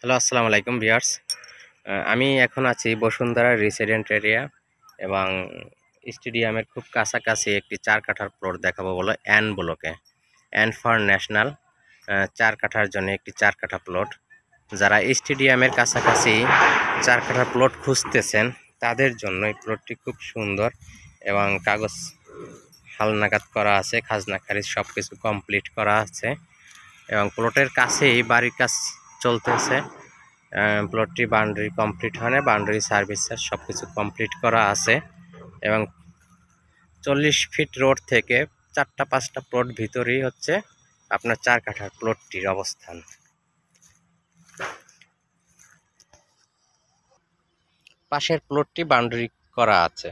Hello, আসসালামু আলাইকুম viewers. আমি এখন আছি বসুন্ধরা রেসিডেন্ট এরিয়া এবং স্টেডিয়ামের খুব কাছাকাছি একটি 4 কাঠার প্লট দেখাবো বলে এন ব্লকে। এন ফর ন্যাশনাল 4 কাঠার জন্য একটি 4 কাঠা প্লট। যারা স্টেডিয়ামের কাছাকাছি 4 কাঠা প্লট খুঁজতেছেন তাদের জন্য এই প্লটটি খুব সুন্দর এবং কাগজ হালনাগাদ করা আছে, খাজনা খারিজ সব কিছু কমপ্লিট করা আছে এবং প্লটের কাছেই বাড়ির কাজ চলতেছে। প্লটটি বাউন্ডারি কমপ্লিট হয় না, বাউন্ডারি সার্ভিস সব কিছু কমপ্লিট করা আছে এবং 40 ফিট রোড থেকে 4টা-5টা প্লট ভিতরেই হচ্ছে আপনার 4 কাঠার প্লটটির অবস্থান। পাশের প্লটটি বাউন্ডারি করা আছে।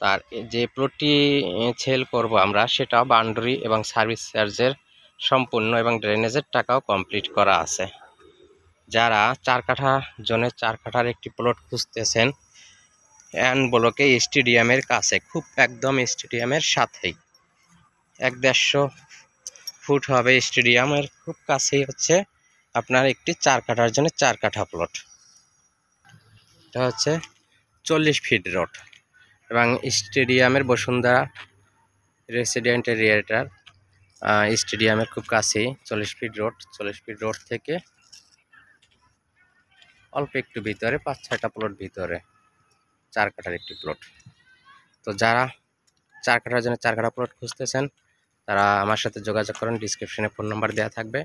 তার যে প্লটটি সেল করব আমরা সেটাও বাউন্ডারি এবং সার্ভিস চার্জের সম্পূর্ণ এবং ড্রেনেজের টাকাও কমপ্লিট করা আছে। যারা 4 কাঠা জনের 4 কাঠার একটি প্লট খুঁজতেছেন এন ব্লকে স্টেডিয়ামের কাছে, খুব একদম স্টেডিয়ামের সাথেই 1-150 ফুট হবে, স্টেডিয়ামের খুব কাছেই হচ্ছে আপনার একটি 4 কাঠার জন্য 4 কাঠা প্লট। এটা হচ্ছে 40 ফিট রোড এবং স্টেডিয়ামের বসুন্ধরা রেসিডেন্ট এরিয়াটার স্টেডিয়ামের খুব কাছেই 40 ফিট রোড। 40 ফিট রোড থেকে অল্প একটু ভিতরে 5-6টা প্লট ভিতরে 4 কাঠার একটি প্লট। তো যারা 4 কাঠার জন্য 4 কাঠা প্লট খুঁজতেছেন তারা আমার সাথে যোগাযোগ করেন, ডিসক্রিপশনে ফোন নাম্বার দেওয়া থাকবে।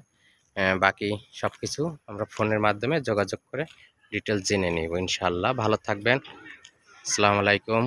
বাকি সব কিছু আমরা ফোনের মাধ্যমে যোগাযোগ করে ডিটেলস জেনে নিব ইনশাআল্লাহ। ভালো থাকবেন। আসসালামু আলাইকুম।